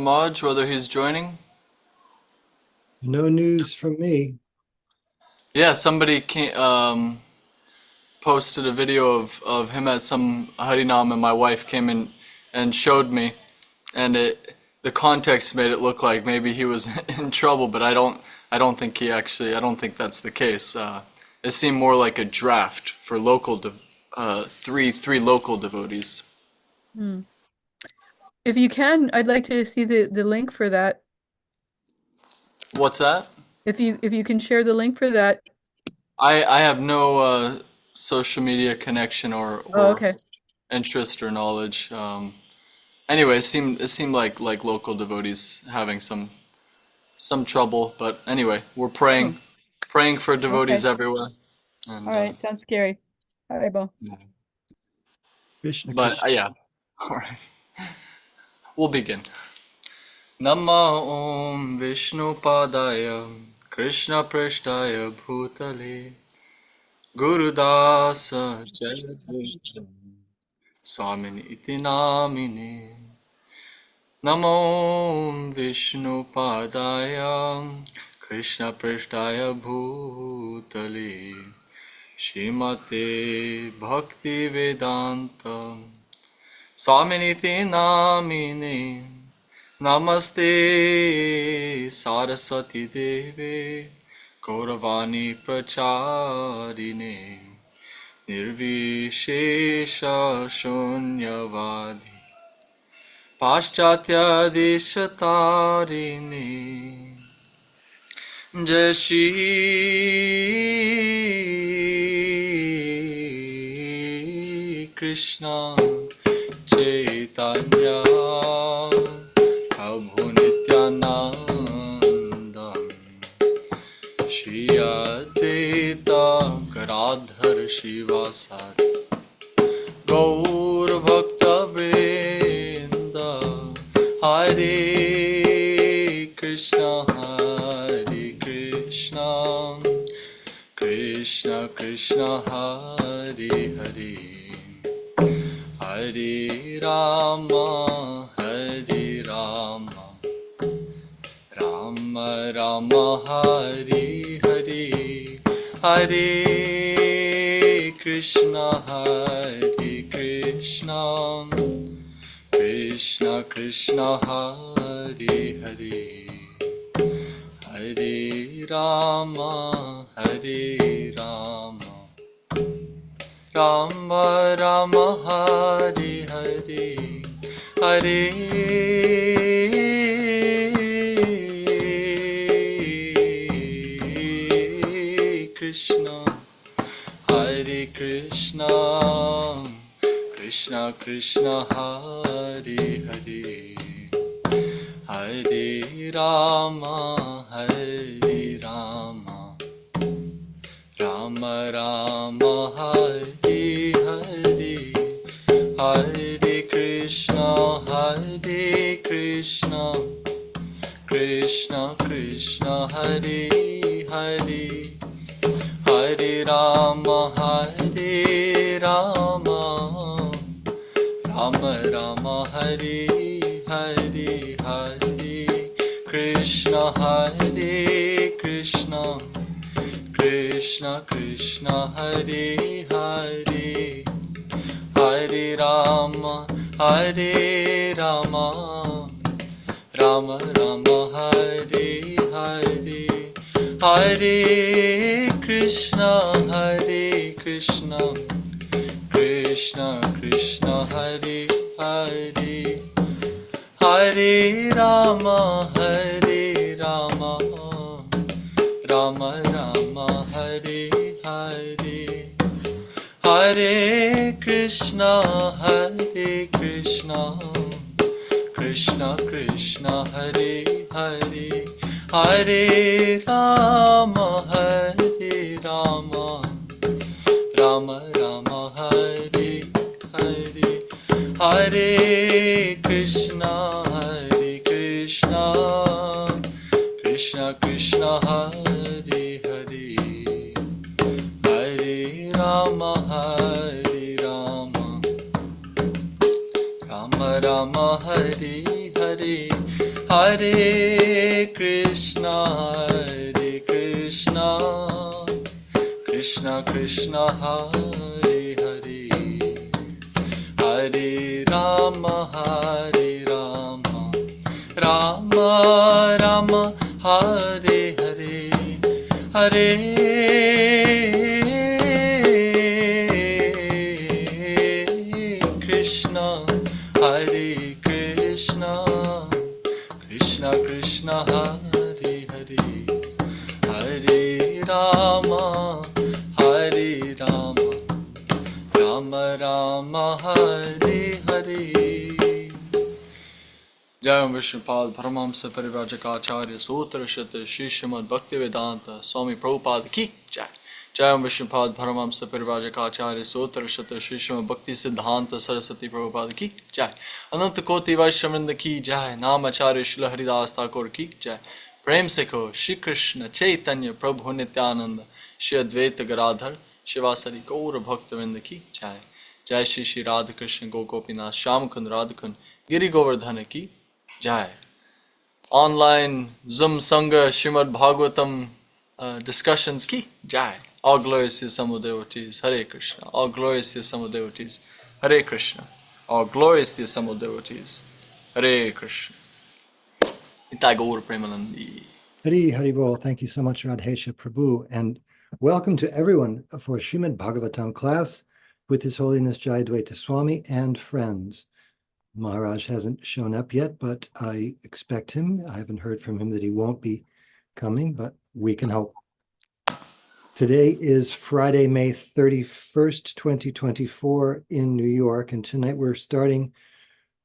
Raj, whether he's joining. No news from me. Yeah, somebody posted a video of him at some Harinam, and my wife came in and showed me, and the context made it look like maybe he was in trouble, but I don't think that's the case. It seemed more like a draft for three local devotees. Hmm. If you can, I'd like to see the link for that. What's that? If you can share the link for that. I have no social media connection Oh, or okay. interest or knowledge. Anyway, it seemed like local devotees having some trouble, but anyway, we're Oh, praying for okay. devotees everywhere, All and right. Sounds scary. All right, Bo. yeah. Krishna But Krishna. yeah, all right, we'll begin. Nama Om Vishnu Padaya Krishna Prasthaya Bhutale Gurudasa Jayadvaita Swami Iti Namine Namo Vishnu Padaya Krishna Prasthaya Bhutale Shrimate Bhakti Vedanta Swaminiti Namine Namaste Saraswati Deve Gauravani Pracharine Nirvishesha Shunyavadi Paschatya Deshatarine Jai Shri Krishna Chaitanya Prabhu Nityananda Shri Advaita Gadadhar Shivasari Gaur Bhakta Vrinda Hare Krishna Krishna Krishna Hare Hare Hare Rama Hare Rama Rama Rama Hare Hare Hare Krishna Krishna Krishna Hare Hare Hare Rama Hare Rama Rama Rama Hare Hare Hare Krishna Krishna Krishna Hare Hare Hare Rama Hare Rama Rama Rama Hare Hare Hare Krishna Krishna Krishna Hare Hare Hare Rama Rama Rama Hare Hare Hare Krishna Krishna Krishna Hare Hare Hare Rama Rama Rama Hare Hare Hare Krishna Krishna Krishna Hare Hare Hare Rama Rama Rama Hare Hare Hare Krishna Krishna Krishna Hare Hare Hare Rama Rama Rama Hare Hare Hare Krishna Krishna Krishna Hare Hare Hare Rama Rama Rama Hare Hare Hare Krishna, Krishna Krishna, Hare Hare, Hare Rama, Rama Rama, Hare Hare, Hare Krishna, Hare Krishna, Krishna Krishna, Hare Hare, Hare Rama, Rama Rama, Hare Hare. Jai Vishnupad Paramahamsa Parivrajakaacharya Sutra Shata Shri Srimad Bhaktivedanta Swami Prabhupada Ki Jai. Jai Vishnupad Paramahamsa Parivrajakaacharya Sutra Shata Shri Srimad Bhakti Siddhanta Saraswati Prabhupada Ki Jai. Ananta Koti Vaishnavinda Ki Jai. Namacharya Shila Haridas Thakur Ki Jai. Prem se ko Shri Krishna Chaitanya Prabhu Nityananda Shri Advaita Gadadhar Shivasari Gaura Bhaktavinda Ki Jai. Jai Shri Shri Radha Krishna Gopinath Shyamkund Radhakund Giri Govardhana Ki Jai. Online Zoom Sangha Srimad Bhagavatam discussions Ki Jai. All glories to the Samud devotees. Hare Krishna. All glories to the Samud devotees. Hare Krishna. All glories to the Samud devotees. Hare Krishna. Nitai Gaur Premanandi. Hari Hari Bol. Thank you so much, Radhesha Prabhu. And welcome to everyone for Srimad Bhagavatam class with His Holiness Jayadvaita Swami and friends. Maharaj hasn't shown up yet, but I expect him. I haven't heard from him that he won't be coming, but we can hope. Today is Friday, May 31st, 2024 in New York. And tonight we're starting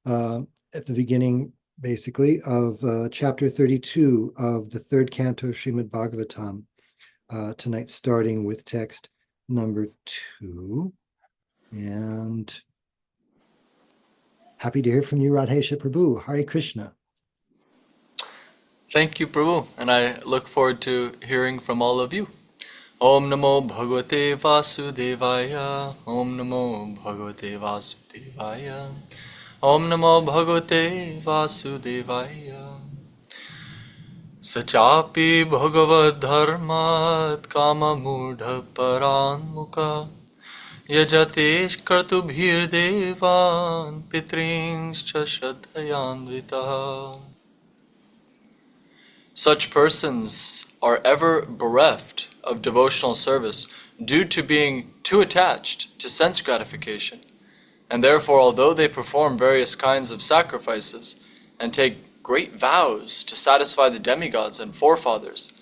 at the beginning, basically, of chapter 32 of the third canto of Srimad Bhagavatam. Tonight starting with text number 2. And happy to hear from you, Radhesha Prabhu. Hare Krishna. Thank you, Prabhu, and I look forward to hearing from all of you. Om Namo Bhagavate Vasudevaya. Om Namo Bhagavate Vasudevaya. Om Namo Bhagavate Vasudevaya. Sachapi Bhagavad Dharmat Kama Mudha Paranmuka Yajatesh Kartubhir Devan Pitringscha Shadhayanvita. Such persons are ever bereft of devotional service due to being too attached to sense gratification, and therefore, although they perform various kinds of sacrifices and take great vows to satisfy the demigods and forefathers,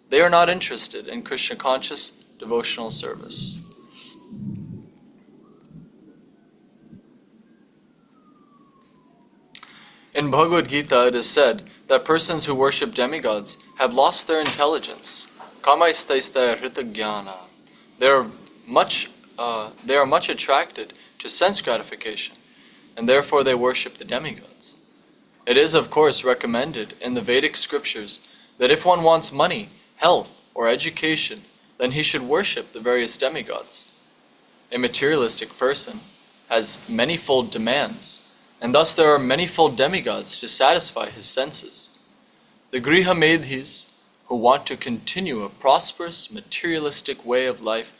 they are not interested in Krishna-conscious devotional service. In Bhagavad Gita, it is said that persons who worship demigods have lost their intelligence. Kamaistaista hritagyana. They are much attracted to sense gratification, and therefore they worship the demigods. It is, of course, recommended in the Vedic scriptures that if one wants money, health, or education, then he should worship the various demigods. A materialistic person has manifold demands, and thus there are manifold demigods to satisfy his senses. The Griha Medhis, who want to continue a prosperous, materialistic way of life,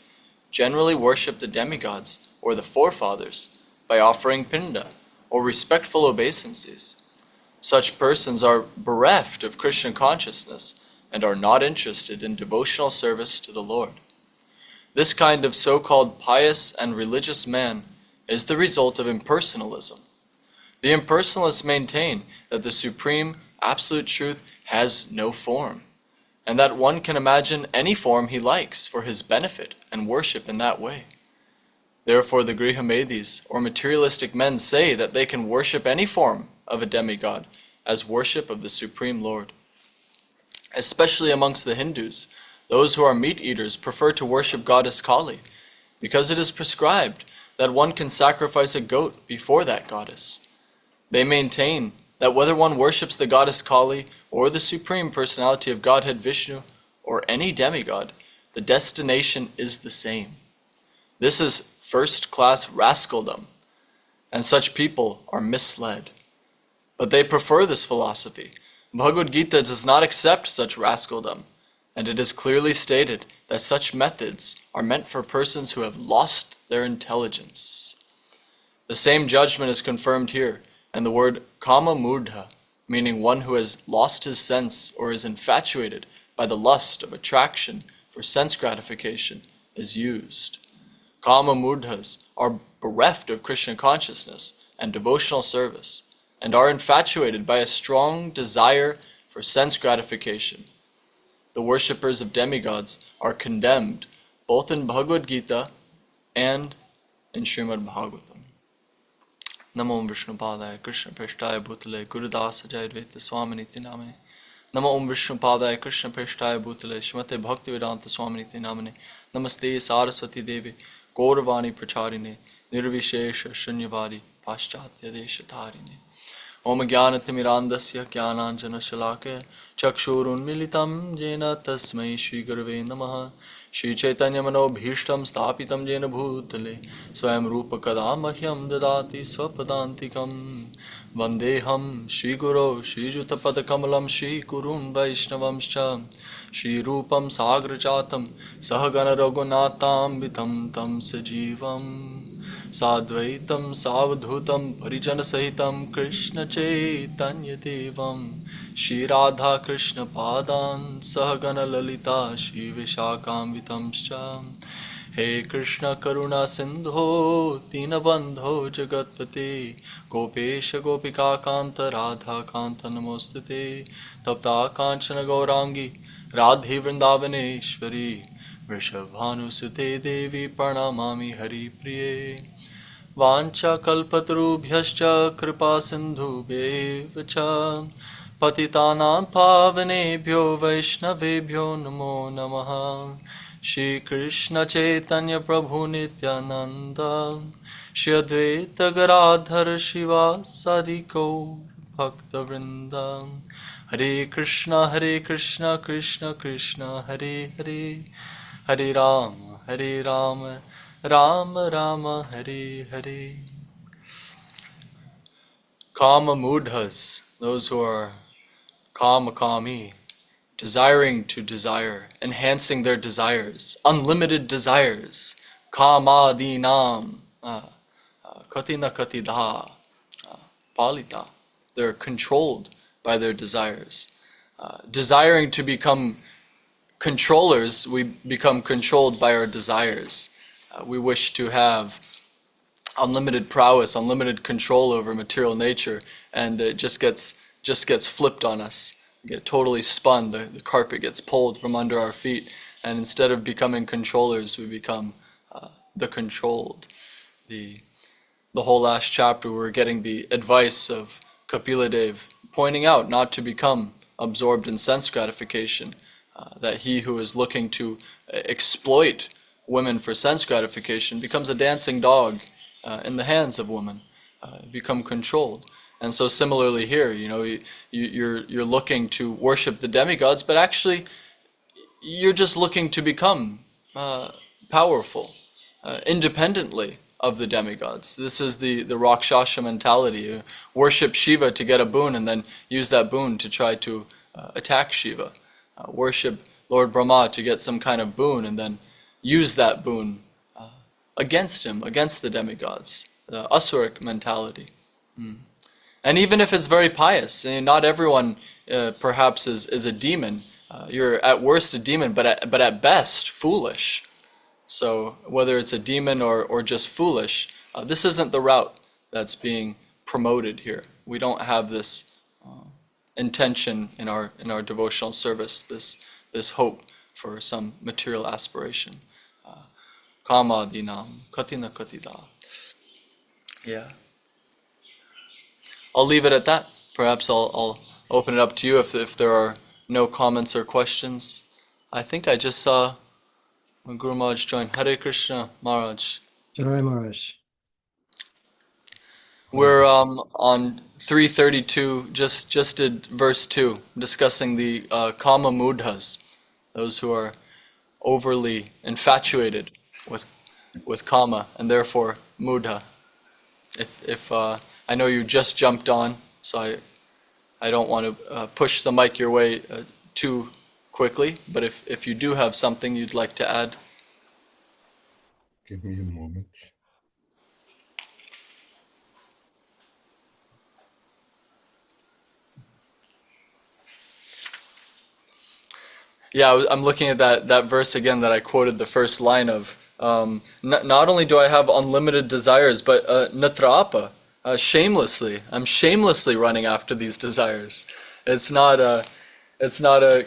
generally worship the demigods or the forefathers by offering pinda or respectful obeisances. Such persons are bereft of Krishna consciousness and are not interested in devotional service to the Lord. This kind of so-called pious and religious man is the result of impersonalism. The impersonalists maintain that the supreme, absolute truth has no form, and that one can imagine any form he likes for his benefit and worship in that way. Therefore, the Grihamedis, or materialistic men, say that they can worship any form of a demigod as worship of the Supreme Lord. Especially amongst the Hindus, those who are meat eaters prefer to worship goddess Kali, because it is prescribed that one can sacrifice a goat before that goddess. They maintain that whether one worships the goddess Kali or the Supreme Personality of Godhead Vishnu or any demigod, the destination is the same. This is first-class rascaldom, and such people are misled. But they prefer this philosophy Bhagavad Gita does not accept such rascaldom, and it is clearly stated that such methods are meant for persons who have lost their intelligence. The same judgment is confirmed here, and the word kama murdha, meaning one who has lost his sense or is infatuated by the lust of attraction for sense gratification, is used. Kama murdhas are bereft of Krishna consciousness and devotional service, and are infatuated by a strong desire for sense gratification. The worshippers of demigods are condemned both in Bhagavad Gita and in Srimad Bhagavatam. Namo Om Vishnupadaya Krishna Preshtaya Bhutale Gurudasa Jayadvaita Swami Niti Namane. Namo Om Vishnupadaya Krishna Preshtaya Bhutale Shrimate Bhaktivedanta Swami Niti Namane. Namaste Saraswati Devi Gauravani Pracharine Nirvishesha Shunyavadi Paschatya Deshatarine. Om Jnanatimirandasya Jnananjana Shalakaya Chakshurunmilitam Jena Tasmai Shri Gurave Namaha. Shri Chaitanya Manobhishtam Stapitam Jena Bhutale Swayam Rupa Kadamahyam Dadati Swapadantikam Vandeham Shri Guru Shri Jutapada Kamalam Shri Kurun Vaishnavamscha Shri Rupam Sagrachatam Sahagana Raghunatam Vitam Tam Sajivam Sadvaitam Savadhutam Parijana Sahitam Krishna Chaitanya Devam Shri Radha Krishna Padan Sahagana Lalita Shri Vishakam Vitamscha. He Krishna Karuna Sindho Dinabandho Jagatpate Gopesha Gopika Kanta Radha Kanta Namostate Tapta Kanchana Gaurangi Radhi Vrindavaneshwari Vrishabhanu Sute Devi Pranamami Hari Priye Vancha Kalpatarubhyascha Kripa Sindhubhyevacha Patitanam Pavanebhyo Vaishnavebhyo Namo Namaha. Shri Krishna Chaitanya Prabhu Nityananda Shri Advaita Gadadhar Shiva Sadiko Bhakta Vrinda. Hare Krishna Krishna Krishna Hare Hare Hare Rama Rama Rama Hare Hare. Kama mudhas, those who are kami, desiring to desire, enhancing their desires, unlimited desires. Kamadinam, katina katidha, palita. They're controlled by their desires. Desiring to become controllers, we become controlled by our desires. We wish to have unlimited prowess, unlimited control over material nature, and it just gets flipped on us. We get totally spun. The carpet gets pulled from under our feet, and instead of becoming controllers, we become the controlled. The whole last chapter, we're getting the advice of Kapila Dev, pointing out not to become absorbed in sense gratification, that he who is looking to exploit women for sense gratification becomes a dancing dog in the hands of women, become controlled. And so similarly here, you're looking to worship the demigods, but actually you're just looking to become powerful, independently of the demigods. This is the Rakshasa mentality. You worship Shiva to get a boon and then use that boon to try to attack Shiva. Worship Lord Brahma to get some kind of boon and then use that boon against him, against the demigods. The Asuric mentality. And even if it's very pious, not everyone perhaps is a demon. You're at worst a demon, but at best foolish. So whether it's a demon or just foolish, this isn't the route that's being promoted here. We don't have this intention in our devotional service, this hope for some material aspiration. Kama dinam katina katida. Yeah. I'll leave it at that. Perhaps I'll open it up to you if there are no comments or questions. I think I just saw Guru Maharaj join. Hare Krishna Maharaj. Jai Maharaj. We're on 332, just did verse 2, discussing the kama mudhas, those who are overly infatuated with kama and therefore mudha. If I know you just jumped on, so I don't want to push the mic your way too quickly, but if you do have something you'd like to add. Give me a moment. Yeah, I'm looking at that verse again that I quoted the first line of. Not only do I have unlimited desires, but natrapa, shamelessly. I'm shamelessly running after these desires. It's not a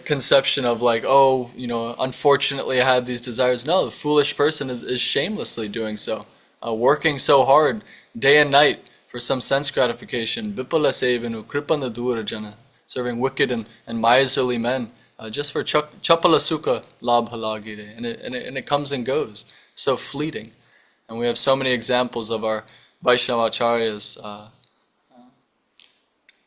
conception of like, oh, unfortunately I have these desires. No, the foolish person is shamelessly doing so, working so hard day and night for some sense gratification. Vipala sevanu kripana durajana, serving wicked and miserly men. Just for chapala sukha labhalagire, and it comes and goes, so fleeting. And we have so many examples of our Vaishnavacharyas,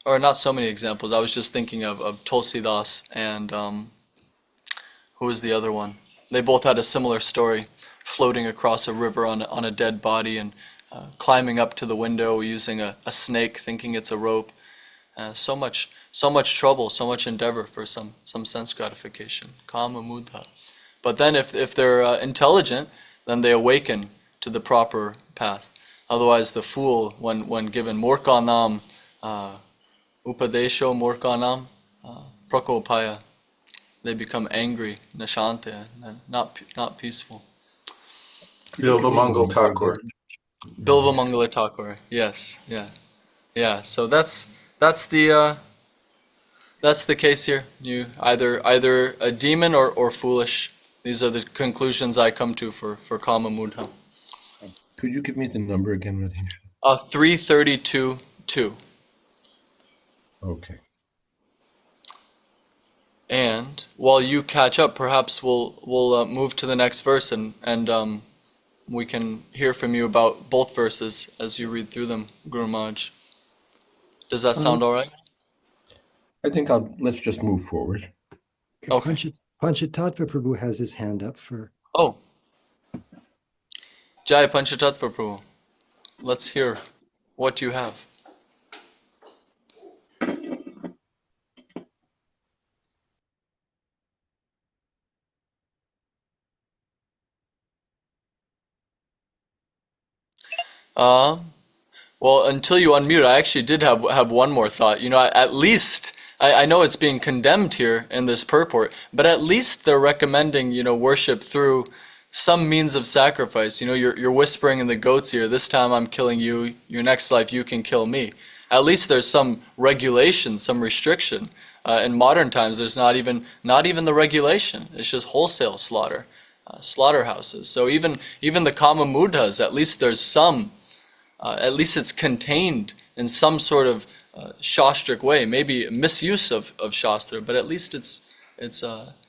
or not so many examples. I was just thinking of Tulsidas and who was the other one? They both had a similar story, floating across a river on a dead body and climbing up to the window using a snake, thinking it's a rope. So much trouble, so much endeavor for some sense gratification, kama mudha. But then if they're intelligent, then they awaken to the proper path. Otherwise, the fool, when given murkanam, upadesho murkanam, prakopaya, they become angry, nashante, and not peaceful. Bilva Mangal Thakur. Bilva Mangala Thakur, yes, yeah. So that's the case here. You either a demon or foolish. These are the conclusions I come to for kama mudha. Could you give me the number again, Radhesh? 332:2. Okay. And while you catch up, perhaps we'll move to the next verse and we can hear from you about both verses as you read through them, Guru Maharaj. Does that sound all right? I think let's just move forward. Okay. Panchatattva Prabhu has his hand up for. Oh. Jai Panchatattva Prabhu. Let's hear what you have. Well, until you unmute, I actually did have one more thought. At least I know it's being condemned here in this purport, but at least they're recommending worship through some means of sacrifice. You're whispering in the goat's ear. This time I'm killing you. Your next life you can kill me. At least there's some regulation, some restriction. In modern times, there's not even the regulation. It's just wholesale slaughter, slaughterhouses. So even the kama mudhas, at least there's some. At least it's contained in some sort of shastric way, maybe misuse of shastra, but at least it's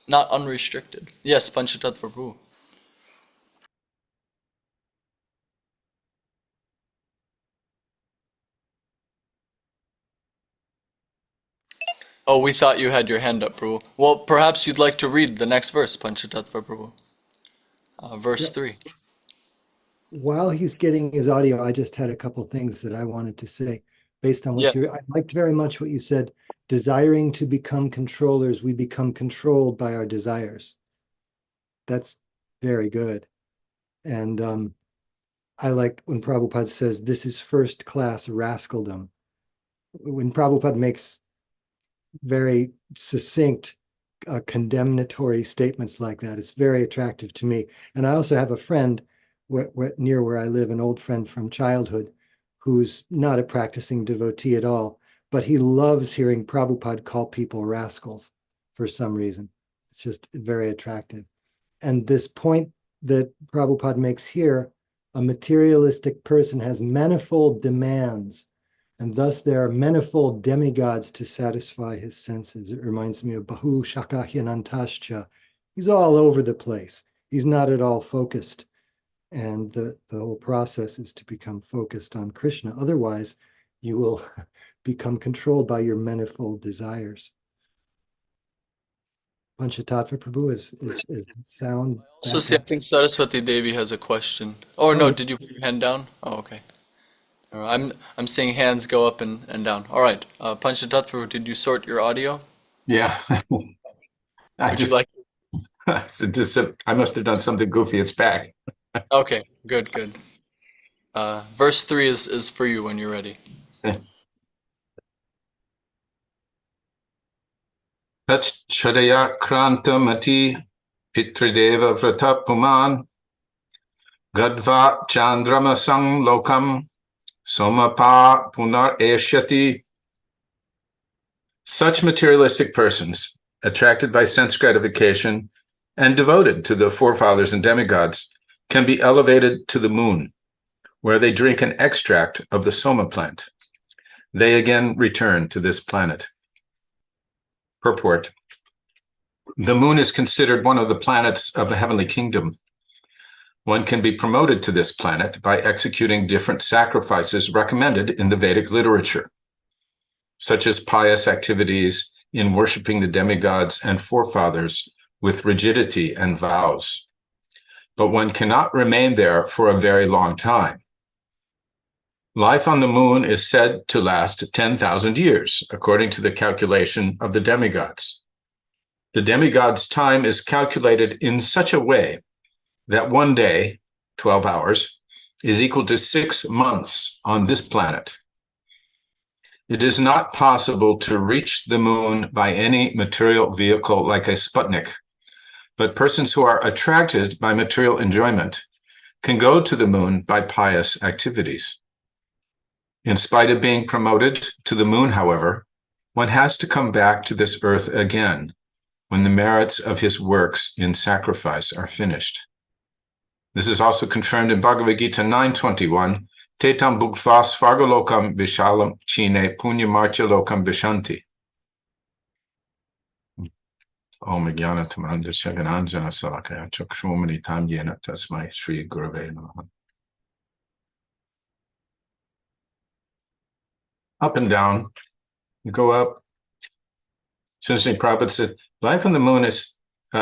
not unrestricted. Yes, Panchatattva Prabhu. Oh, we thought you had your hand up, Prabhu. Well, perhaps you'd like to read the next verse, Panchatattva Prabhu. Verse 3. While he's getting his audio, I just had a couple things that I wanted to say based on what I liked very much what you said. Desiring to become controllers, we become controlled by our desires. That's very good. And I like when Prabhupada says, this is first class rascaldom. When Prabhupada makes very succinct condemnatory statements like that, it's very attractive to me. And I also have a friend near where I live, an old friend from childhood, who's not a practicing devotee at all, but he loves hearing Prabhupada call people rascals for some reason. It's just very attractive. And this point that Prabhupada makes here, a materialistic person has manifold demands, and thus there are manifold demigods to satisfy his senses. It reminds me of Bahu Shakahyanantascha. He's all over the place. He's not at all focused. And the whole process is to become focused on Krishna. Otherwise, you will become controlled by your manifold desires. Panchatattva Prabhu is sound. So see, I think Saraswati Devi has a question. Oh, no, did you put your hand down? Oh, okay. All right, I'm seeing hands go up and down. All right, Panchatattva, did you sort your audio? Yeah. I Would just, you like? I must have done something goofy. It's back. Okay, good, good. Verse 3 is for you when you're ready. Tacchadaya-caritamrta pitrideva vrata puman gadva chandramasang lokam somapa punar eshyati. Such materialistic persons, attracted by sense gratification and devoted to the forefathers and demigods, can be elevated to the moon, where they drink an extract of the soma plant. They again return to this planet. Purport. The moon is considered one of the planets of the heavenly kingdom. One can be promoted to this planet by executing different sacrifices recommended in the Vedic literature, such as pious activities in worshiping the demigods and forefathers with rigidity and vows. But one cannot remain there for a very long time. Life on the moon is said to last 10,000 years, according to the calculation of the demigods. The demigods' time is calculated in such a way that one day, 12 hours, is equal to 6 months on this planet. It is not possible to reach the moon by any material vehicle like a Sputnik, but persons who are attracted by material enjoyment can go to the moon by pious activities. In spite of being promoted to the moon, however, one has to come back to this earth again when the merits of his works in sacrifice are finished. This is also confirmed in Bhagavad Gita 9:21, Tetam bhukva svargalokam vishalam chine punyamartya lokam vishanti. Om Jnana Tamarandasya Gananjana Salakaya Chakshomanitam Yena Tasmai Shri Gurave Namaha. Up and down, you go up. Srila Prabhupada said, life on the moon is,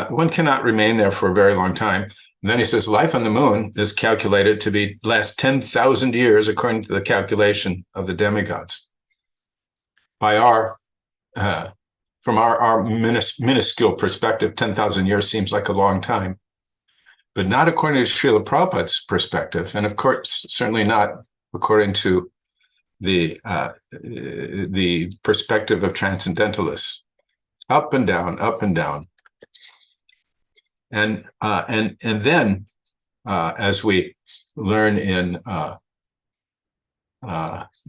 one cannot remain there for a very long time. And then he says, life on the moon is calculated to last 10,000 years according to the calculation of the demigods. By from our minuscule perspective, 10,000 years seems like a long time, but not according to Srila Prabhupada's perspective, and of course, certainly not according to the perspective of transcendentalists. Up and down, up and down, and then as we learn in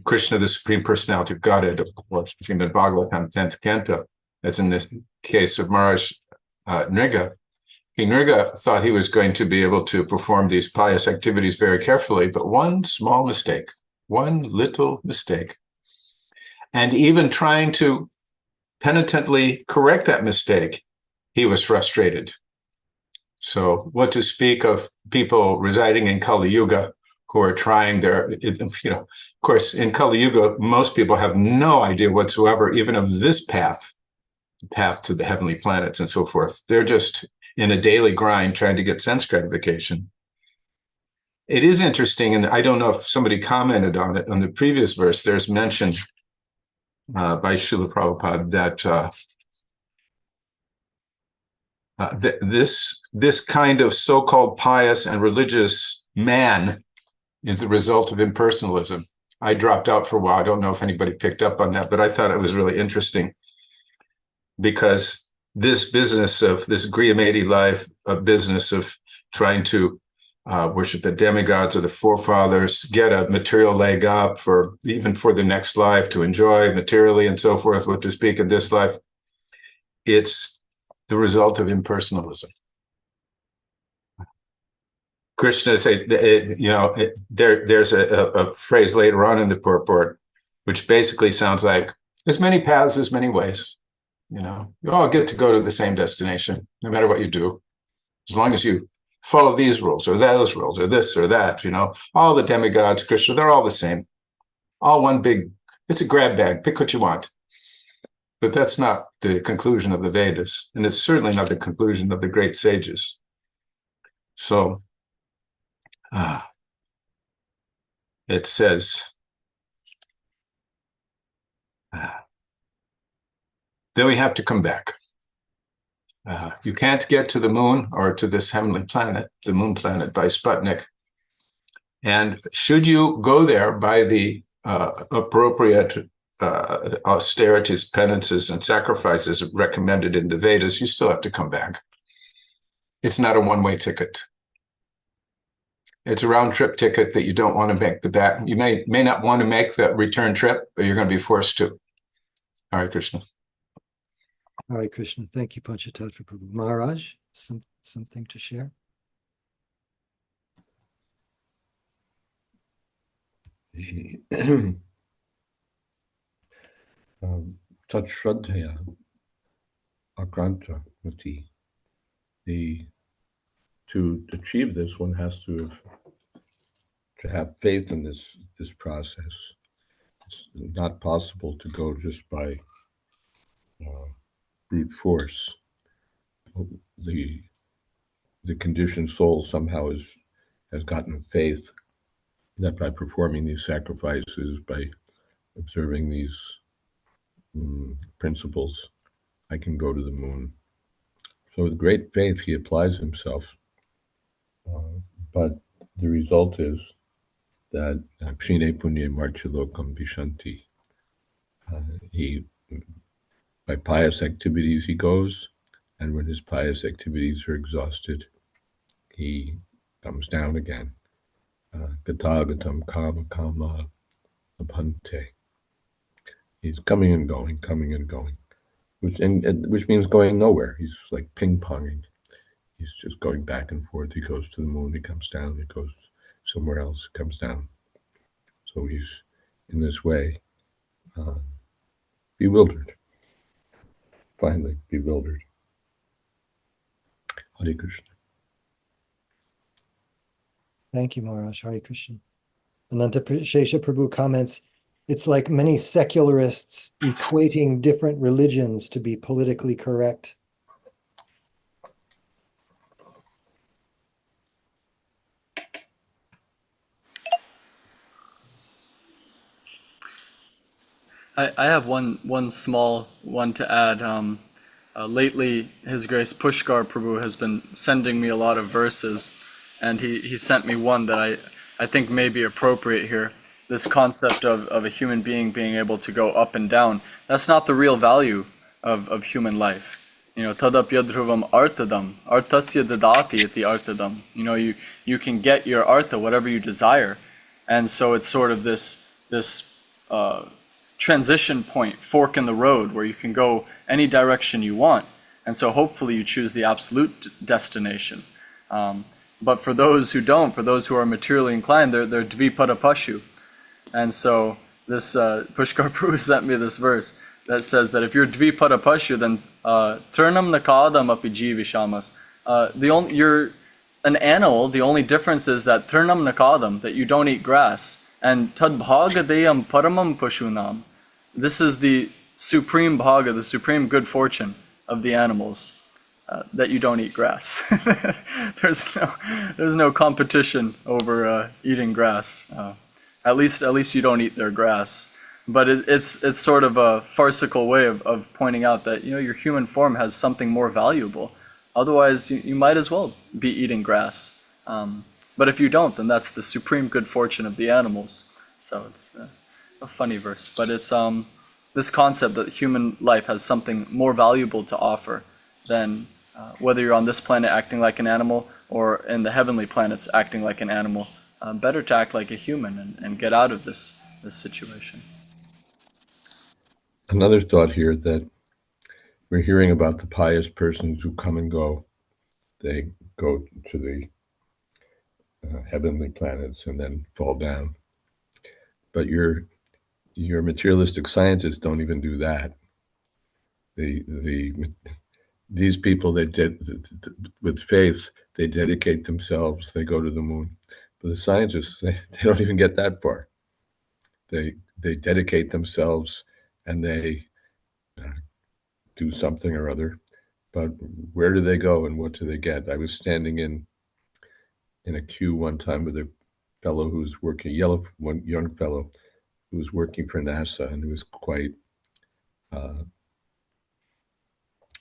Krishna, the Supreme Personality of Godhead, of course, Srimad Bhagavatam, 10th Canto, as in this case of Maharaj Nriga. Nriga thought he was going to be able to perform these pious activities very carefully, but one small mistake, one little mistake, and even trying to penitently correct that mistake, he was frustrated. So what to speak of people residing in Kali Yuga who are trying of course, in Kali Yuga, most people have no idea whatsoever, even of this path to the heavenly planets and so forth. They're just in a daily grind trying to get sense gratification. It is interesting, and I don't know if somebody commented on it on the previous verse, there's mention by Srila Prabhupada that this kind of so-called pious and religious man is the result of impersonalism. I dropped out for a while. I don't know if anybody picked up on that, but I thought it was really interesting because this business of this Griyamedi life, a business of trying to worship the demigods or the forefathers, get a material leg up even for the next life, to enjoy materially and so forth, what to speak in this life, it's the result of impersonalism. Krishna said, there's a phrase later on in the purport, which basically sounds like, as many paths, as many ways. You all get to go to the same destination, no matter what you do, as long as you follow these rules or those rules or this or that. All the demigods, Krishna, they're all the same. All one big, it's a grab bag, pick what you want. But that's not the conclusion of the Vedas, and it's certainly not the conclusion of the great sages. So it says, Then we have to come back. You can't get to the moon or to this heavenly planet, the moon planet, by Sputnik. And should you go there by the appropriate austerities, penances, and sacrifices recommended in the Vedas, you still have to come back. It's not a one-way ticket. It's a round-trip ticket that you don't want to make the back. You may not want to make the return trip, but you're going to be forced to. Hare Krishna. Hare Krishna. Thank you, Panchatattva Prabhu. Maharaj, something to share? Tat Shraddhaya Akranta Mati. To achieve this, one has to have faith in this process. It's not possible to go just by brute force. The conditioned soul somehow has gotten faith that by performing these sacrifices, by observing these principles, I can go to the moon. So with great faith, he applies himself. But the result is that Kshine Punye Marchalokam Vishanti. By pious activities he goes, and when his pious activities are exhausted, he comes down again. Gatagatam Kama Kama Abhante. He's coming and going, which means going nowhere. He's like ping-ponging. He's just going back and forth. He goes to the moon, he comes down, he goes somewhere else, comes down. So he's, in this way, bewildered. Finally, bewildered. Hare Krishna. Thank you, Maharaj. Hare Krishna. Ananta Shesha Prabhu comments, it's like many secularists equating different religions to be politically correct. I have one small one to add. Lately, His Grace Pushkar Prabhu has been sending me a lot of verses, and he sent me one that I think may be appropriate here. This concept of a human being being able to go up and down, that's not the real value of human life. Tadapyadhruvam artadam, artasya dadati iti artadam. You can get your artha, whatever you desire. And so it's sort of this transition point, fork in the road, where you can go any direction you want. And so hopefully you choose the absolute destination. But for those who don't, for those who are materially inclined, they're dvipada pashu. And so this Pushkar Prabhu sent me this verse that says that if you're dvipada pashu, then turnam nakadam api jivishamas. You're an animal. The only difference is that turnam nakadam, that you don't eat grass. And tad bhagadeyam paramam pashunam. This is the supreme bhaga, the supreme good fortune of the animals, that you don't eat grass. There's no competition over eating grass. At least you don't eat their grass. But it's sort of a farcical way of pointing out that your human form has something more valuable. Otherwise, you might as well be eating grass. But if you don't, then that's the supreme good fortune of the animals. So it's a funny verse, but it's this concept that human life has something more valuable to offer than whether you're on this planet acting like an animal or in the heavenly planets acting like an animal. Better to act like a human and get out of this situation. Another thought here, that we're hearing about the pious persons who come and go. They go to the heavenly planets and then fall down. But your materialistic scientists don't even do that. These people, with faith, they dedicate themselves, they go to the moon. But the scientists, they don't even get that far. They dedicate themselves and they do something or other. But where do they go and what do they get? I was standing in a queue one time with a fellow who was working, young fellow who was working for NASA, and who was quite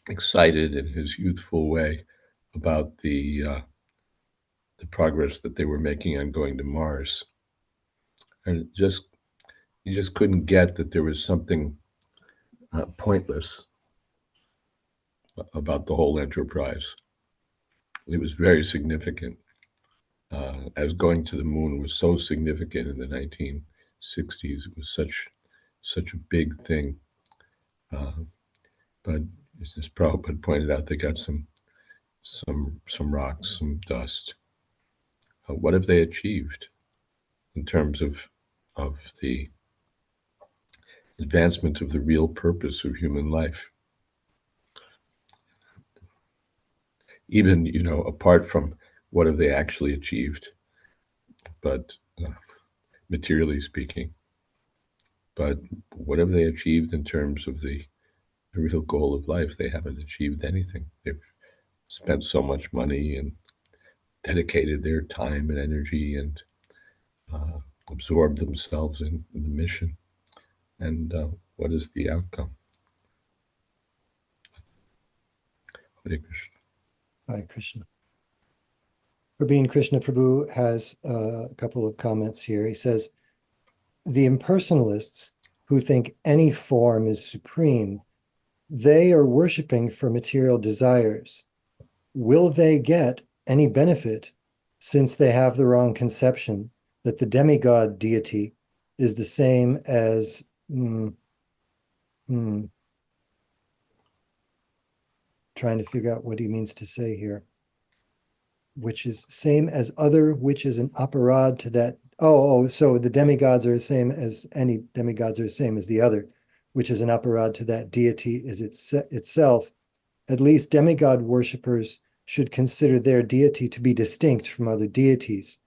excited in his youthful way about the progress that they were making on going to Mars, and he just couldn't get that there was something pointless about the whole enterprise. It was very significant, as going to the moon was so significant in the 1960s. It was such a big thing. But as Prabhupada pointed out, they got some rocks, some dust. What have they achieved in terms of the advancement of the real purpose of human life? Even, apart from what have they actually achieved, but materially speaking, but what have they achieved in terms of the real goal of life? They haven't achieved anything. They've spent so much money and dedicated their time and energy and absorbed themselves in the mission. And what is the outcome? Hare Krishna. Hare Krishna. Prabhin Krishna Prabhu has a couple of comments here. He says, the impersonalists who think any form is supreme, they are worshiping for material desires. Will they get any benefit since they have the wrong conception that the demigod deity is the same as trying to figure out what he means to say here, which is same as other, which is an aparad to that. So the demigods are the same as any demigods are the same as the other, which is an aparad to that deity is itself. At least demigod worshippers should consider their deity to be distinct from other deities.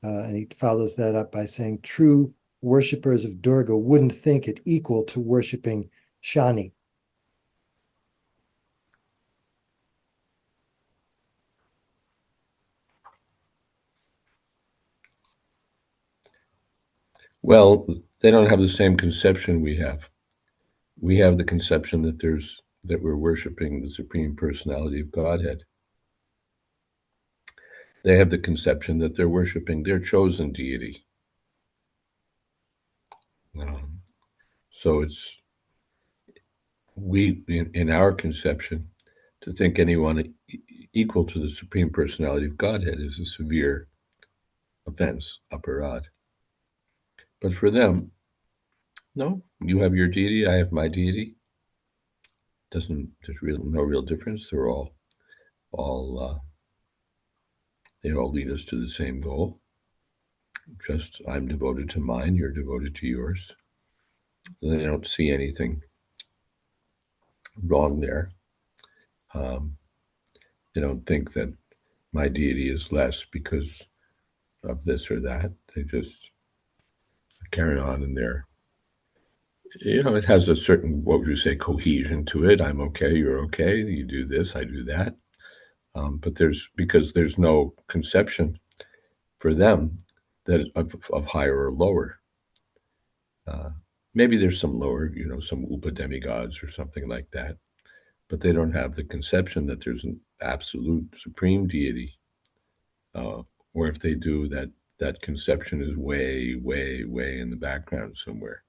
And he follows that up by saying true worshippers of Durga wouldn't think it equal to worshipping Shani. Well, they don't have the same conception we have. We have the conception that we're worshiping the Supreme Personality of Godhead. They have the conception that they're worshiping their chosen deity. So it's in our conception, to think anyone equal to the Supreme Personality of Godhead is a severe offense, aparad. But for them, no, you have your deity, I have my deity. There's no real difference. They're all they all lead us to the same goal. Just I'm devoted to mine, you're devoted to yours. They don't see anything wrong there. They don't think that my deity is less because of this or that. They just carry on in there. It has a certain, what would you say, cohesion to it. I'm okay, you're okay, you do this, I do that. But because there's no conception for them that of higher or lower. Maybe there's some lower, some upa demigods or something like that, but they don't have the conception that there's an absolute supreme deity. Or if they do, that conception is way, way, way in the background somewhere.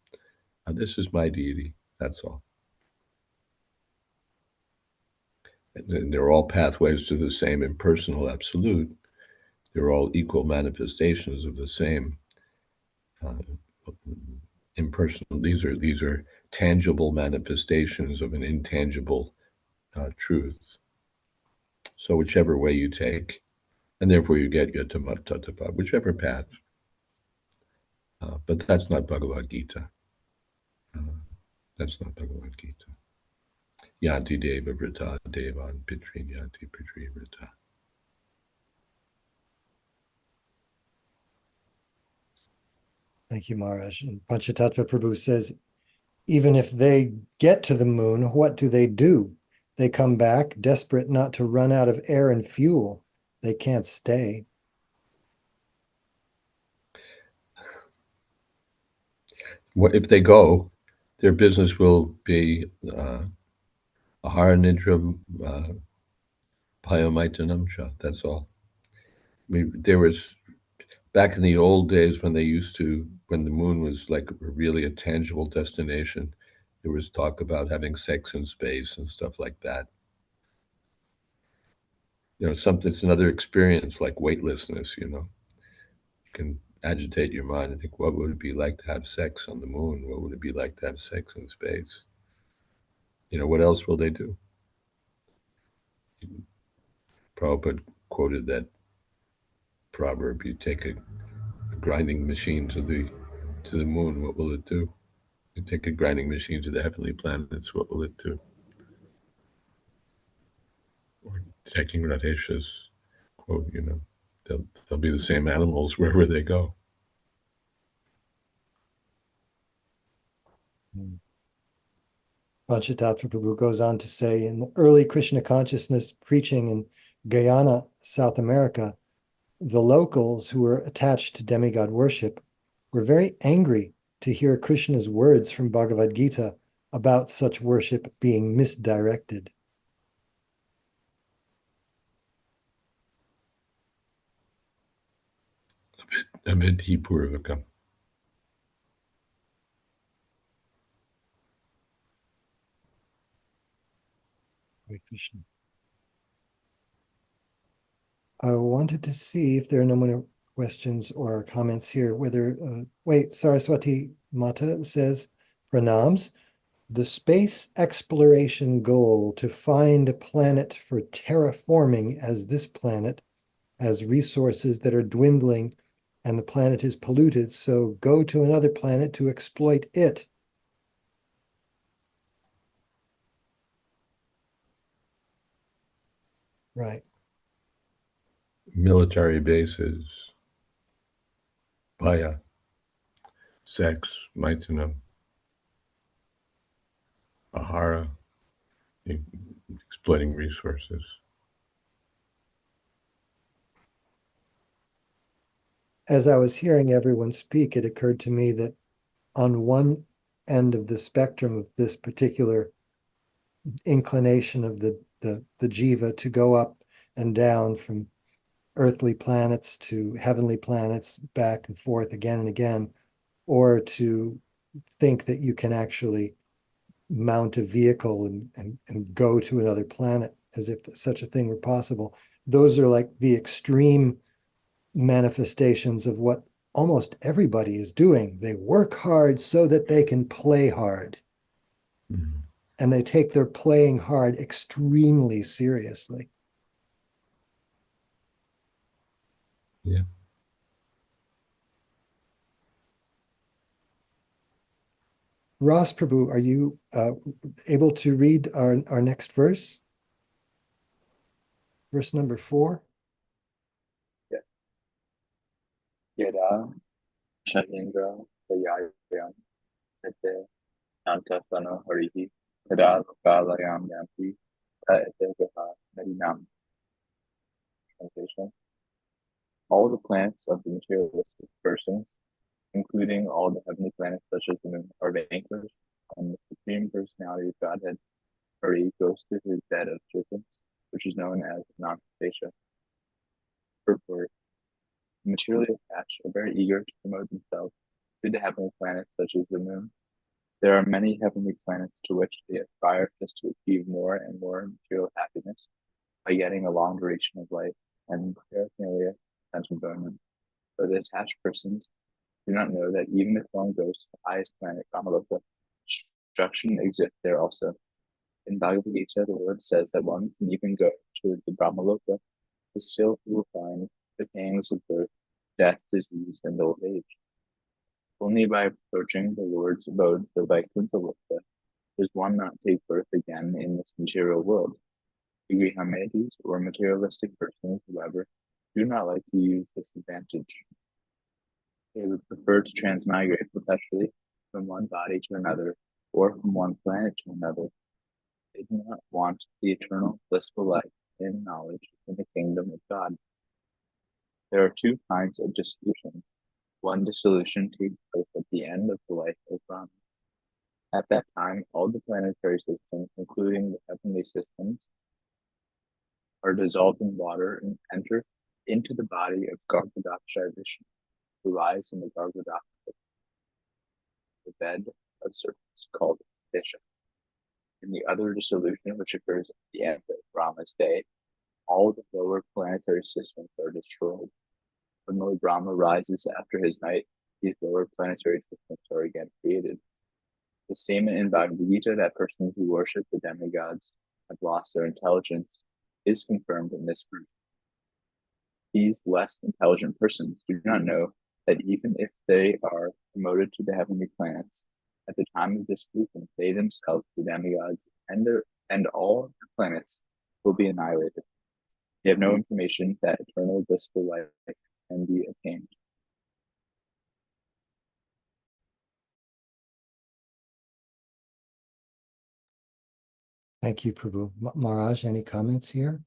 This is my deity, that's all. And they're all pathways to the same impersonal absolute. They're all equal manifestations of the same impersonal. These are tangible manifestations of an intangible truth. So whichever way you take, and therefore you get Yatamattatapa, whichever path. But that's not Bhagavad Gita. That's not Bhagavad Gita. Yanti Deva Vrita Devan Pitrin Yanti Pitri Vrita. Thank you, Maharaj. And Panchatattva Prabhu says, even if they get to the moon, what do? They come back desperate not to run out of air and fuel. They can't stay. What if they go? their business will be ahara nidra payamaitanam cha. That's all. There was, back in the old days when when the moon was like really a tangible destination, there was talk about having sex in space and stuff like that. It's another experience like weightlessness, can agitate your mind and think, what would it be like to have sex on the moon? What would it be like to have sex in space? What else will they do? Prabhupada quoted that proverb, you take a grinding machine to the moon, what will it do? You take a grinding machine to the heavenly planets, what will it do? Or taking Radhesha's quote, they'll be the same animals wherever they go. Panchatattva Prabhu goes on to say, in the early Krishna consciousness preaching in Guyana, South America, the locals who were attached to demigod worship were very angry to hear Krishna's words from Bhagavad Gita about such worship being misdirected. Avidhi Purvaka. Hare Krishna. I wanted to see if there are no more questions or comments here, wait, Saraswati Mata says, Pranams, the space exploration goal to find a planet for terraforming as this planet has resources that are dwindling and the planet is polluted, so go to another planet to exploit it. Right. Military bases, Bhaya, sex, Maitanam, Ahara, exploiting resources. As I was hearing everyone speak, it occurred to me that on one end of the spectrum of this particular inclination of the jiva to go up and down from earthly planets to heavenly planets, back and forth again and again, or to think that you can actually mount a vehicle and go to another planet as if such a thing were possible. Those are like the extreme manifestations of what almost everybody is doing. They work hard so that they can play hard. Mm-hmm. And they take their playing hard extremely seriously. Yeah. Ras Prabhu, are you able to read our next verse? Verse number 4. Yada Shahendra Vayayam Ete Nantasano Harihi Tada Lokalayam Yampi Ete Gaha Medinam. Translation. All the planets of the materialistic persons, including all the heavenly planets such as the moon, are vanquished, and the Supreme Personality of Godhead, Hari, goes to his bed of serpents, which is known as Nagapesha. Purport. The materially attached are very eager to promote themselves to the heavenly planets such as the moon. There are many heavenly planets to which they aspire just to achieve more and more material happiness by getting a long duration of life and paraphernalia and enjoyment. But the attached persons do not know that even if one goes to the highest planet, Kamaloka, destruction exists there also. In Bhagavad Gita, the Lord says that one can even go to the Brahmaloka, but still he will find the pangs of birth, death, disease, and old age. Only by approaching the Lord's abode, the Vaikuntha Loka, does one not take birth again in this material world. The Grihamedis, or materialistic persons, however, do not like to use this advantage. They would prefer to transmigrate perpetually from one body to another, or from one planet to another. They do not want the eternal blissful life in knowledge in the kingdom of God. There are two kinds of dissolution. One dissolution takes place at the end of the life of Brahma. At that time, all the planetary systems, including the heavenly systems, are dissolved in water and enter into the body of Garbhodakashayi Vishnu, who lies in the Garbhodaka, the bed of serpents called Disha. In the other dissolution, which occurs at the end of Brahma's day, all the lower planetary systems are destroyed. When Lord Brahma rises after his night, these lower planetary systems are again created. The statement in Bhagavad Gita that persons who worship the demigods have lost their intelligence is confirmed in this verse. These less intelligent persons do not know that even if they are promoted to the heavenly planets, at the time of dissolution, they themselves, the demigods, and all the planets will be annihilated. They have no information that eternal blissful life can be attained. Thank you, Prabhu. Maharaj, any comments here?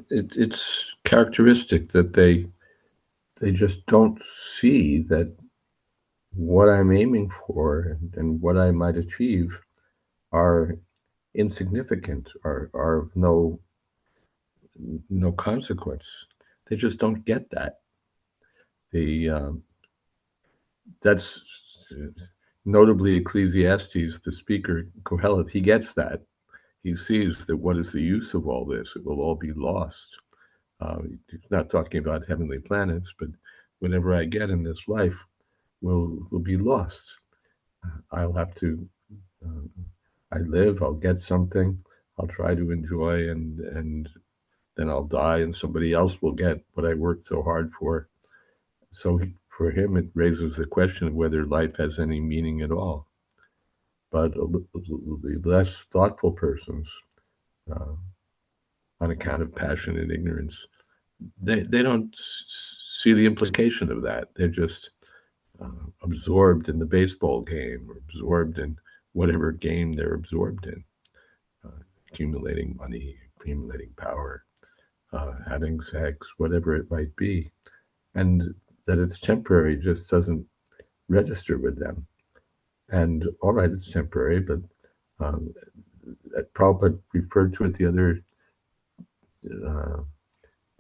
It's characteristic that they just don't see that what I'm aiming for and what I might achieve are insignificant, are of no consequence. They just don't get that. That's notably Ecclesiastes, the speaker Kohelet. He gets that. He sees that what is the use of all this? It will all be lost. He's not talking about heavenly planets, but whatever I get in this life will be lost. I'll have to. I live. I'll get something. I'll try to enjoy, and then I'll die, and somebody else will get what I worked so hard for. So for him, it raises the question of whether life has any meaning at all. But the less thoughtful persons, on account of passion and ignorance, they don't see the implication of that. They're just absorbed in the baseball game or absorbed in whatever game they're absorbed in, accumulating money, accumulating power, having sex, whatever it might be. And that it's temporary just doesn't register with them. And all right, it's temporary, but Prabhupada referred to it the other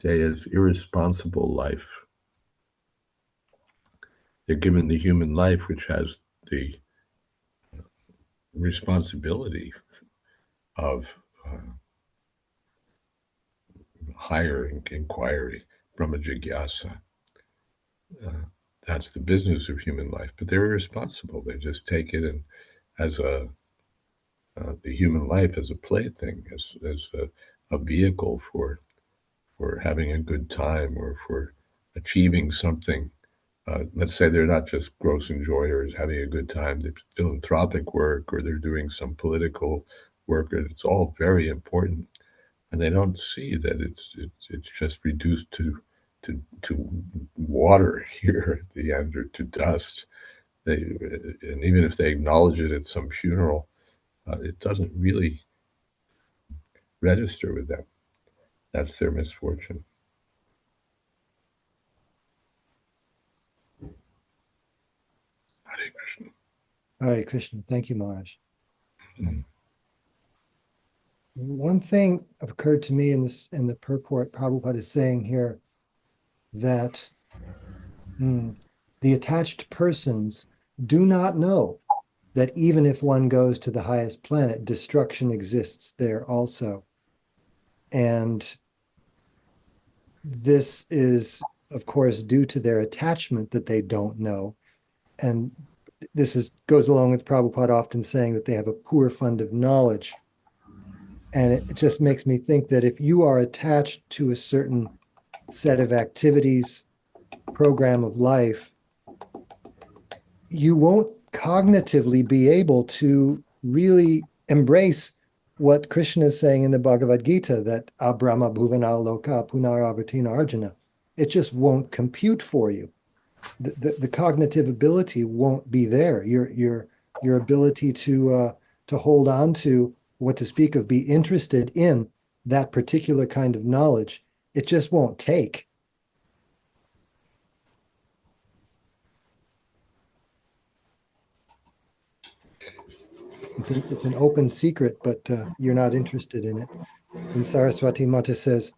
day as irresponsible life. They're given the human life, which has the responsibility of higher inquiry, Brahma Jigyasa. That's the business of human life, but they're irresponsible. They just take it and as the human life as a plaything, as a vehicle for having a good time or for achieving something. Let's say they're not just gross enjoyers having a good time, they're philanthropic work or they're doing some political work. It's all very important, and they don't see that it's just reduced to water here at the end, or to dust. And even if they acknowledge it at some funeral, it doesn't really register with them. That's their misfortune. Hare Krishna. Hare Krishna. Thank you, Maharaj. Mm. One thing occurred to me in the purport Prabhupada is saying here, that the attached persons do not know that even if one goes to the highest planet, destruction exists there also. And this is, of course, due to their attachment that they don't know. And this goes along with Prabhupada often saying that they have a poor fund of knowledge. And it just makes me think that if you are attached to a certain set of activities, program of life, you won't cognitively be able to really embrace what Krishna is saying in the Bhagavad Gita, that abrahma bhuvana loka punaravartina arjuna. It just won't compute for you. The cognitive ability won't be there. Your ability to hold on to, what to speak of, be interested in that particular kind of knowledge, it just won't take. it's an open secret, but you're not interested in it. And Saraswati Mata says,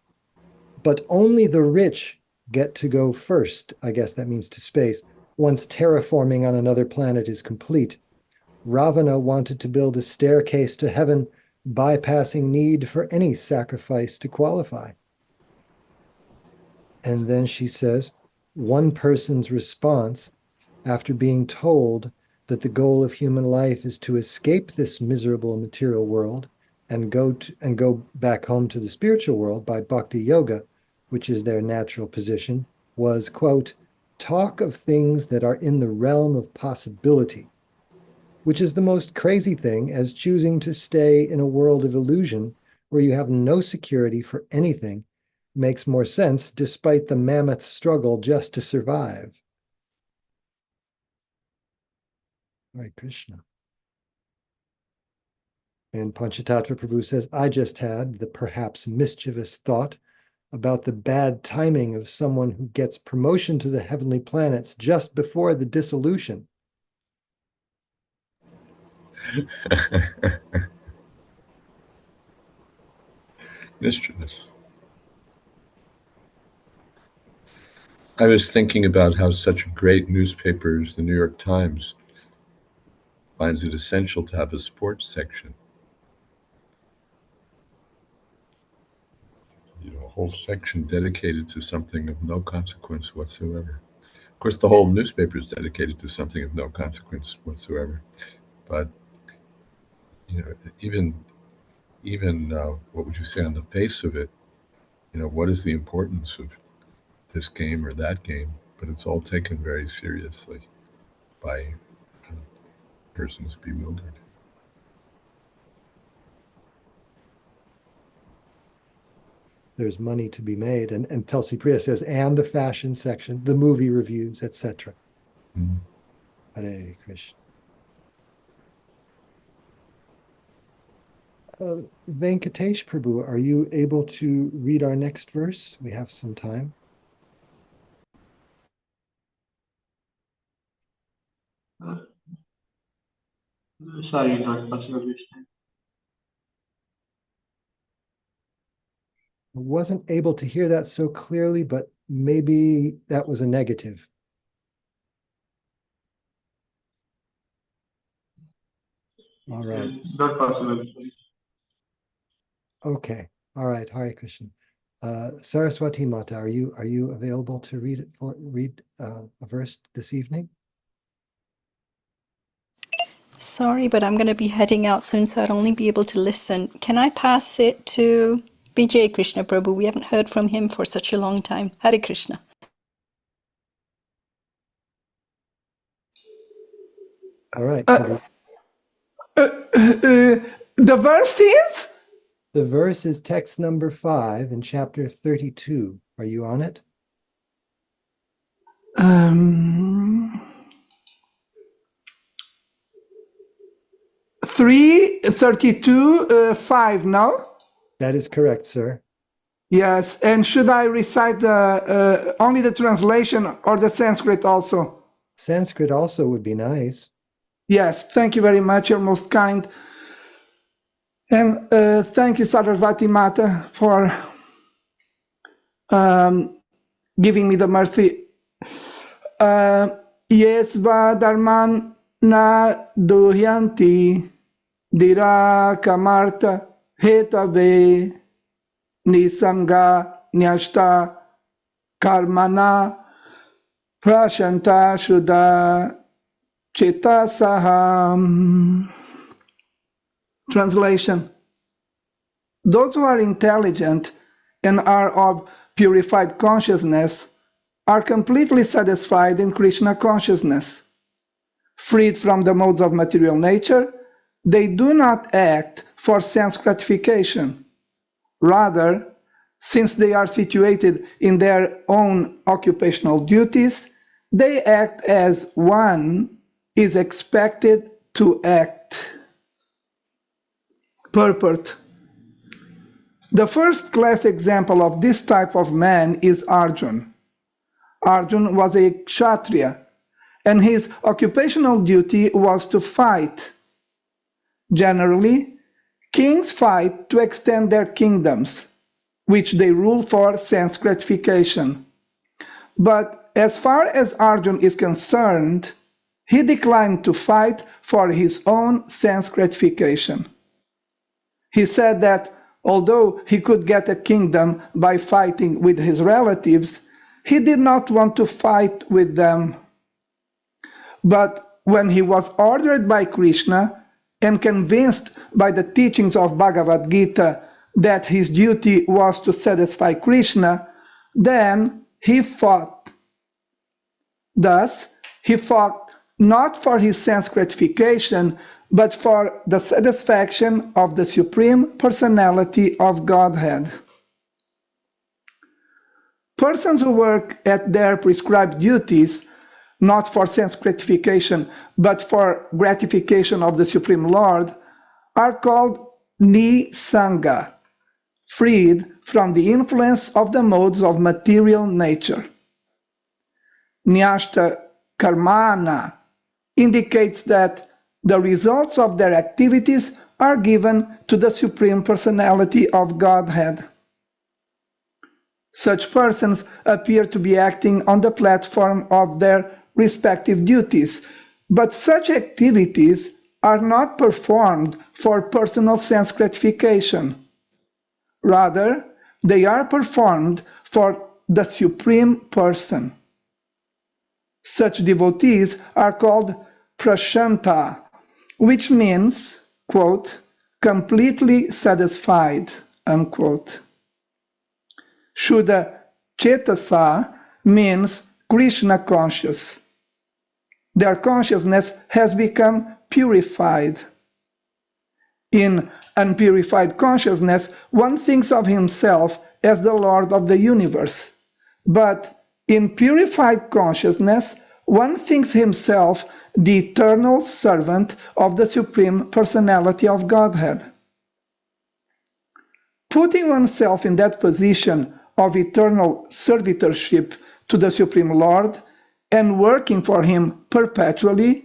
but only the rich get to go first. I guess that means to space, once terraforming on another planet is complete. Ravana wanted to build a staircase to heaven, bypassing need for any sacrifice to qualify. And then she says, one person's response after being told that the goal of human life is to escape this miserable material world and go back home to the spiritual world by bhakti yoga, which is their natural position, was, quote, talk of things that are in the realm of possibility, which is the most crazy thing, as choosing to stay in a world of illusion where you have no security for anything makes more sense despite the mammoth struggle just to survive. Hare Krishna. And Panchatattva Prabhu says, I just had the perhaps mischievous thought about the bad timing of someone who gets promotion to the heavenly planets just before the dissolution. Mischievous. I was thinking about how such a great newspaper as the New York Times finds it essential to have a sports section. You know, a whole section dedicated to something of no consequence whatsoever. Of course, the whole newspaper is dedicated to something of no consequence whatsoever. But, you know, even what would you say on the face of it? You know, what is the importance of this game or that game? But it's all taken very seriously by persons bewildered. There's money to be made. And Tulsi Priya says, and the fashion section, the movie reviews, etc. Mm. Hare Krishna. Venkatesh Prabhu, are you able to read our next verse? We have some time. Sorry, not possible this time. I wasn't able to hear that so clearly, but maybe that was a negative. All right. Not possible. Okay. All right. Hare Krishna. Saraswati Mata, are you available to read a verse this evening? Sorry, but I'm going to be heading out soon, so I'd only be able to listen. Can I pass it to Vijay Krishna Prabhu? We haven't heard from him for such a long time. Hare Krishna. All right. The verse is? The verse is text number 5 in chapter 32. Are you on it? 3:32, 5, no? That is correct, sir. Yes, and should I recite only the translation or the Sanskrit also? Sanskrit also would be nice. Yes, thank you very much, you're most kind. And thank you, Saraswati Mata, for giving me the mercy. Yesva dharman na duhyanti dira-camarta hetave nisanga nyashta karmana prashanta shuddha chetasaham. Translation: those who are intelligent and are of purified consciousness are completely satisfied in Krishna consciousness. Freed from the modes of material nature, they do not act for sense gratification. Rather, since they are situated in their own occupational duties, they act as one is expected to act. Purport: the first class example of this type of man is Arjuna. Arjuna was a Kshatriya, and his occupational duty was to fight. Generally, kings fight to extend their kingdoms, which they rule for sense gratification. But as far as Arjuna is concerned, he declined to fight for his own sense gratification. He said that although he could get a kingdom by fighting with his relatives, he did not want to fight with them. But when he was ordered by Krishna and convinced by the teachings of Bhagavad Gita that his duty was to satisfy Krishna, then he fought. Thus, he fought not for his sense gratification, but for the satisfaction of the Supreme Personality of Godhead. Persons who work at their prescribed duties, not for sense gratification, but for gratification of the Supreme Lord, are called Nisanga, freed from the influence of the modes of material nature. Nyashta Karmana indicates that the results of their activities are given to the Supreme Personality of Godhead. Such persons appear to be acting on the platform of their respective duties, but such activities are not performed for personal sense gratification. Rather, they are performed for the Supreme Person. Such devotees are called prashanta, which means, quote, completely satisfied, unquote. Shuddha Chetasa means Krishna conscious. Their consciousness has become purified. In unpurified consciousness, one thinks of himself as the Lord of the universe. But in purified consciousness, one thinks himself the eternal servant of the Supreme Personality of Godhead. Putting oneself in that position of eternal servitorship to the Supreme Lord and working for him perpetually,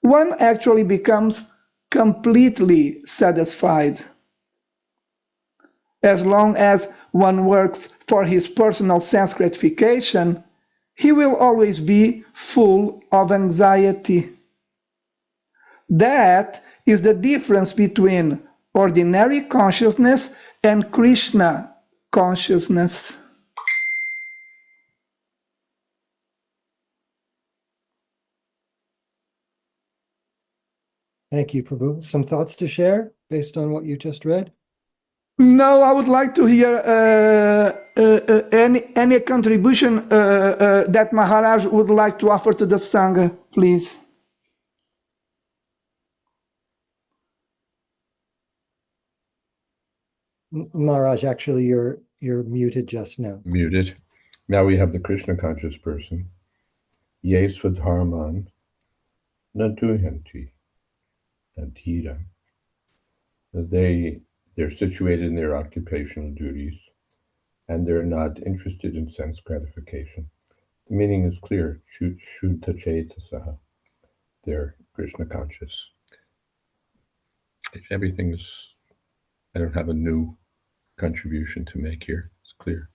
one actually becomes completely satisfied. As long as one works for his personal sense gratification, he will always be full of anxiety. That is the difference between ordinary consciousness and Krishna consciousness. Thank you, Prabhu. Some thoughts to share based on what you just read? No, I would like to hear any contribution that Maharaj would like to offer to the Sangha, please. Maharaj, actually, you're muted just now. Muted. Now we have the Krishna conscious person. Ye swadharman naduhanti adhira. They're situated in their occupational duties, and they're not interested in sense gratification. The meaning is clear. Shuddha Chetasaha. They're Krishna conscious. Everything is, I don't have a new contribution to make here. It's clear.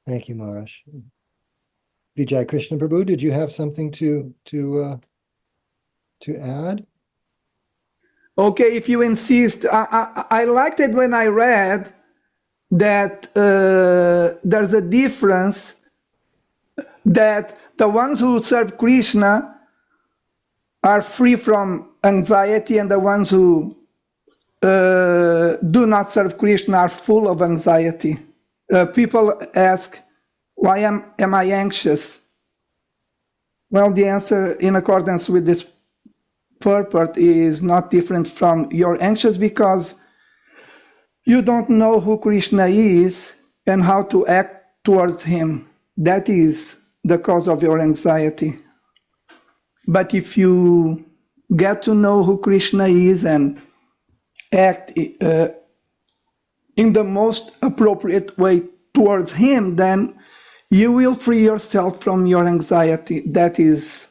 Thank you, Maharaj. Vijay Krishna Prabhu, did you have something to add? Okay, if you insist. I liked it when I read that there's a difference, that the ones who serve Krishna are free from anxiety, and the ones who do not serve Krishna are full of anxiety. People ask, why am I anxious? Well, the answer, in accordance with this purport, is not different from you're anxious because you don't know who Krishna is and how to act towards him. That is the cause of your anxiety. But if you get to know who Krishna is and act in the most appropriate way towards him, then you will free yourself from your anxiety. That is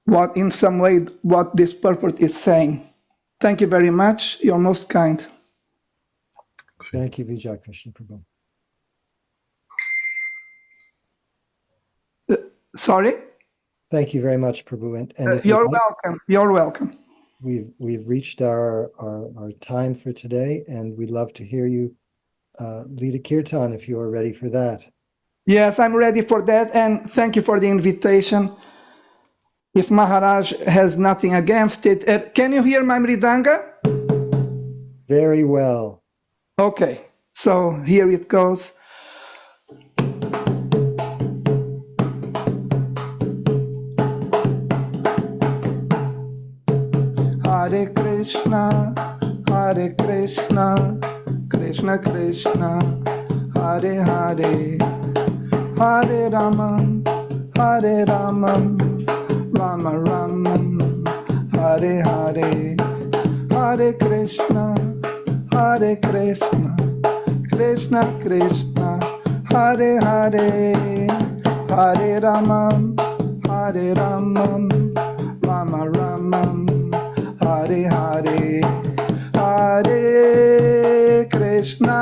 what, in some way, what this purport is saying. Thank you very much. You're most kind. Thank you, Vijay Krishna Prabhu. Sorry? Thank you very much, Prabhu. And if You're you'd like, welcome. You're welcome. we've reached our time for today, and we'd love to hear you lead a kirtan if you are ready for that. Yes, I'm ready for that, and thank you for the invitation. If Maharaj has nothing against it, can you hear my mridanga? Very well. Okay, so here it goes. Hare Krishna, Krishna Krishna, Hare Hare, Hare Rama, Rama Rama, Hare Hare, Hare Krishna, Krishna Krishna, Hare Hare, Hare Rama, Rama Rama, Hare Hare, Hare Krishna,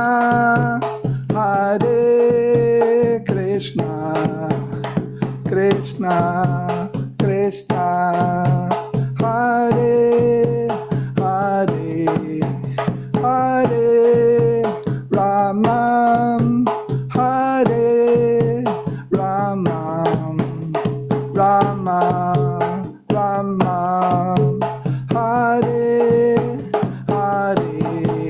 Krishna Krishna, Hare Hare, Hare Rama, Hare Rama, Rama Rama, Hare Hare,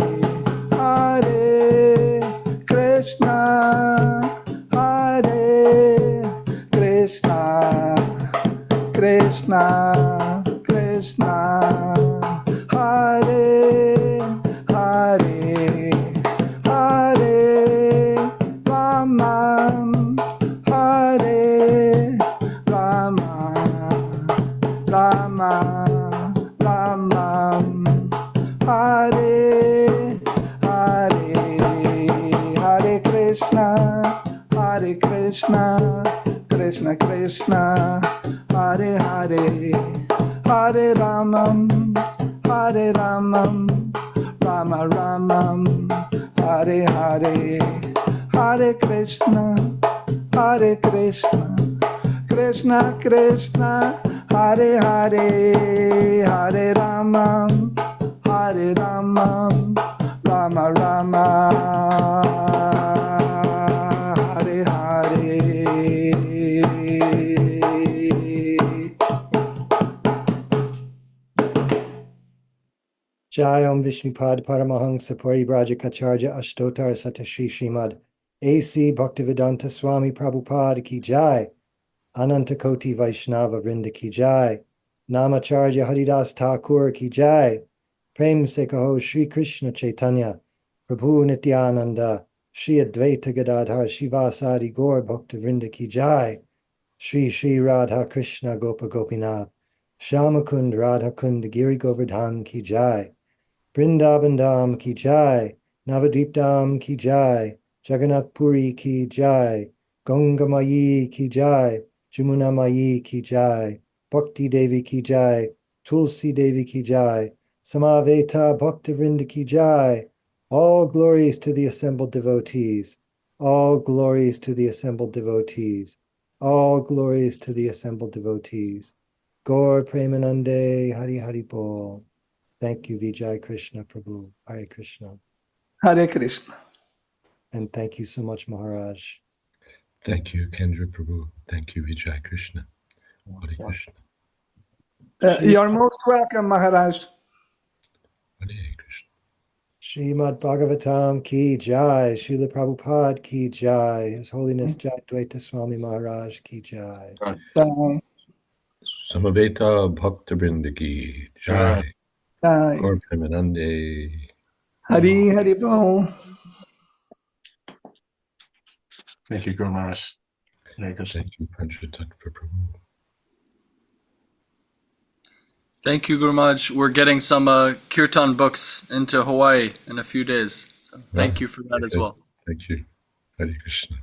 Hare Krishna, Hare Krishna, Krishna Krishna, Hare Hare, Hare Rama, Hare Rama, Rama Rama, Hare Hare, Hare Krishna, Krishna Krishna, Hare Hare, Hare Rama, Rama Rama, Hare Hare, Hare Krishna, Krishna Krishna, Hare Hare, Hare Rama, Rama Rama, Hare Hare. Jai Om Vishnupad Paramahansa Paribrajacacharya Ashtotar Satashi Srimad A.C. Bhaktivedanta Swami Prabhupada Ki Jai, Anantakoti Vaishnava Vrinda Ki Jai, Namacharya Haridas Thakur Ki Jai, Prem Se Kaho Shri Krishna Chaitanya, Prabhu Nityananda, Shri Advaita Gadadhar Shivasadi Gaur Bhakta Vrinda Ki Jai, Shri Shri Radha Krishna Gopa Gopinath, Shyamakund Radha Kund Giri Govardhan Ki Jai, Vrindavan Dham Ki Jai, Navadvip Dham Ki Jai, Jagannath Puri Ki Jai, Ganga Mayi Ki Jai, Jamuna Mayi Ki Jai, Bhakti Devi Ki Jai, Tulsi Devi Ki Jai, Samaveta Bhakta Vrinda Ki Jai. All glories to the assembled devotees. All glories to the assembled devotees. All glories to the assembled devotees. Gaur Premanande Hari Hari Bol. Thank you, Vijay Krishna Prabhu. Hare Krishna. Hare Krishna. And thank you so much, Maharaj. Thank you, Kendra Prabhu. Thank you, Vijay Krishna. Hare Krishna. You're most welcome, Maharaj. Hare Krishna. Srimad Bhagavatam Ki Jai. Srila Prabhupada Ki Jai. His Holiness Jayadvaita Swami Maharaj Ki Jai. Samaveta Bhakta Brindaki Jai. Gaur Premanande. Hari Hari Bol. Thank you, Guru Maharaj. Hare Krishna. Thank you, Panchatattva Prabhu. Thank you, Guru Maharaj. We're getting some kirtan books into Hawaii in a few days. So thank you for that as well. Thank you. Hare Krishna.